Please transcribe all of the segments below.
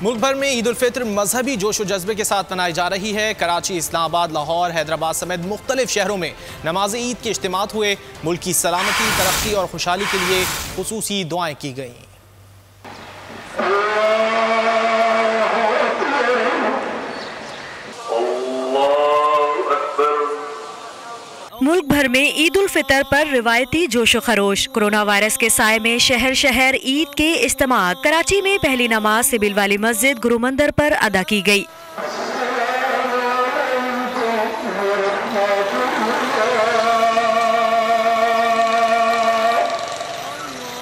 ملک بھر میں عید الفطر مذہبی جوش و جذبے کے ساتھ منائی جا رہی ہے۔ کراچی، اسلام آباد، لاہور، حیدرآباد سمیت مختلف شہروں میں نماز عید کے اجتماعات ہوئے۔ ملک کی سلامتی، ترقی اور خوشحالی کے لیے خصوصی دعائیں کی گئیں۔ ملک بھر میں عید الفطر پر روایتی جوش و خروش۔ کرونا وائرس کے سائے میں شہر شہر عید کے اجتماعات۔ کراچی میں پہلی نماز سبل والی مسجد گرو مندر پر ادا کی گئی۔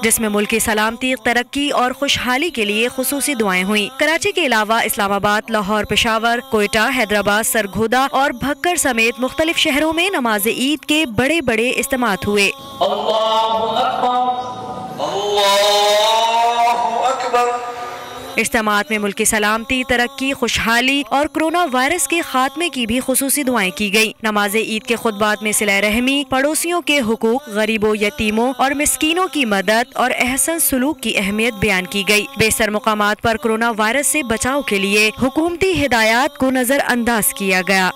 جس میں ملک کی سلامتی، ترقی اور خوشحالی کے لیے خصوصی دعائیں ہوئیں۔ کراچی کے علاوہ اسلام آباد، لاہور، پشاور، کوئٹہ، حیدرآباد، سرگودا اور بھکر سمیت مختلف شہروں میں نماز عید کے بڑے بڑے اجتماعات ہوئے۔ اللہ اکبر، اللہ اکبر۔ اجتماعات میں ملک کی سلامتی، ترقی، خوشحالی اور کرونا وائرس کے خاتمے کی بھی خصوصی دعائیں کی گئیں۔ نماز عید کے خطبات میں صلہ رحمی، پڑوسیوں کے حقوق، غریبوں، یتیموں اور مسکینوں کی مدد اور احسن سلوک کی اہمیت بیان کی گئی۔ بیشتر مقامات پر کرونا وائرس سے بچاؤ کے لیے حکومتی ہدایات کو نظر انداز کیا گیا۔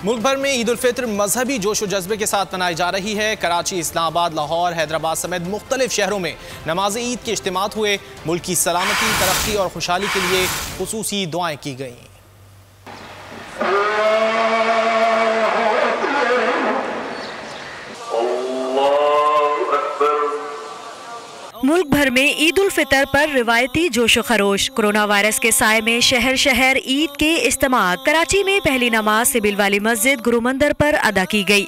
ملک بھر میں عید الفطر مذہبی جوش و جذبے کے ساتھ منائی جا رہی ہے۔ کراچی، اسلام آباد، لاہور، حیدرآباد سمیت مختلف شہروں میں نماز عید کے اجتماعات ہوئے۔ ملک کی سلامتی، ترقی اور خوشحالی کے لیے خصوصی دعائیں کی گئیں۔ ملک بھر میں عید الفطر پر روایتی جوش و خروش۔ کرونا وائرس کے سائے میں شہر شہر عید کے اجتماعات۔ کراچی میں پہلی نماز سبل والی مسجد گرو مندر پر ادا کی گئی۔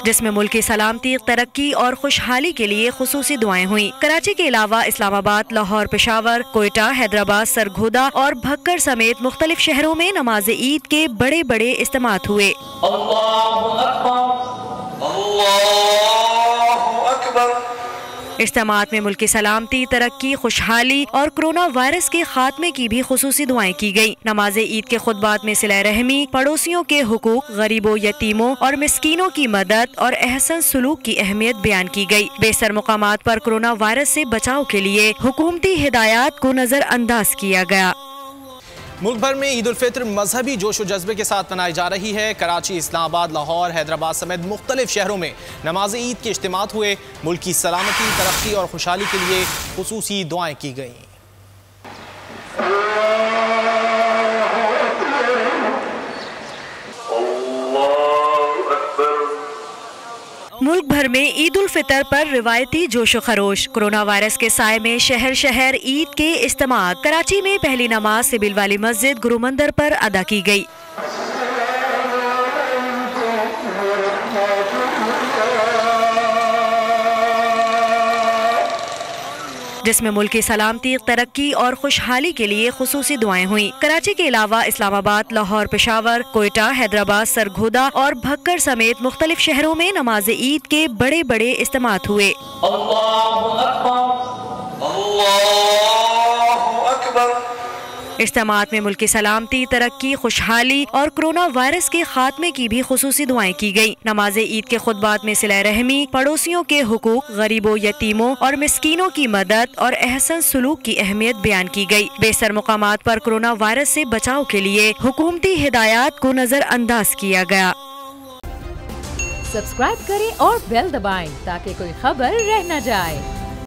جس میں ملک کی سلامتی، ترقی اور خوشحالی کے لیے خصوصی دعائیں ہوئیں۔ کراچی کے علاوہ اسلام آباد، لاہور، پشاور، کوئٹہ، حیدرآباد، سرگودا اور بھکر سمیت مختلف شہروں میں نماز عید کے بڑے بڑے اجتماعات ہوئے۔ اللہ اکبر، اللہ اکبر۔ اجتماعات میں ملک کی سلامتی، ترقی، خوشحالی اور کرونا وائرس کے خاتمے کی بھی خصوصی دعائیں کی گئیں۔ نماز عید کے خطبات میں صلہ رحمی، پڑوسیوں کے حقوق، غریبوں، یتیموں اور مسکینوں کی مدد اور احسن سلوک کی اہمیت بیان کی گئی۔ بیشتر مقامات پر کرونا وائرس سے بچاؤ کے لیے حکومتی ہدایات کو نظر انداز کیا گیا۔ ملک بھر میں عید الفطر مذہبی جوش و جذبے کے ساتھ منائی جا رہی ہے۔ کراچی، اسلام آباد، لاہور، حیدرآباد سمیت مختلف شہروں میں نماز عید کے اجتماعات ہوئے۔ ملک کی سلامتی، ترقی اور خوشحالی کے لیے خصوصی دعائیں کی گئیں۔ ملک بھر میں عید الفطر پر روایتی جوش و خروش۔ کرونا وائرس کے سائے میں شہر شہر عید کے اجتماعات۔ کراچی میں پہلی نماز سبل والی مسجد گرو مندر پر ادا کی گئی۔ جس میں ملک کی سلامتی، ترقی اور خوشحالی کے لیے خصوصی دعائیں ہوئیں۔ کراچی کے علاوہ اسلام آباد، لاہور، پشاور، کوئٹہ، حیدرآباد، سرگودا اور بھکر سمیت مختلف شہروں میں نماز عید کے بڑے بڑے اجتماعات ہوئے۔ اللہ اکبر، اللہ اکبر۔ اجتماعات میں ملک کی سلامتی، ترقی، خوشحالی اور کرونا وائرس کے خاتمے کی بھی خصوصی دعائیں کی گئیں۔ نماز عید کے خطبات میں صلہ رحمی، پڑوسیوں کے حقوق، غریبوں، یتیموں اور مسکینوں کی مدد اور احسن سلوک کی اہمیت بیان کی گئی۔ بیشتر مقامات پر کرونا وائرس سے بچاؤ کے لیے حکومتی ہدایات کو نظر انداز کیا گیا۔ سبسکرائب کریں اور بیل دبائیں تاکہ کوئی خبر رہ نہ جائے۔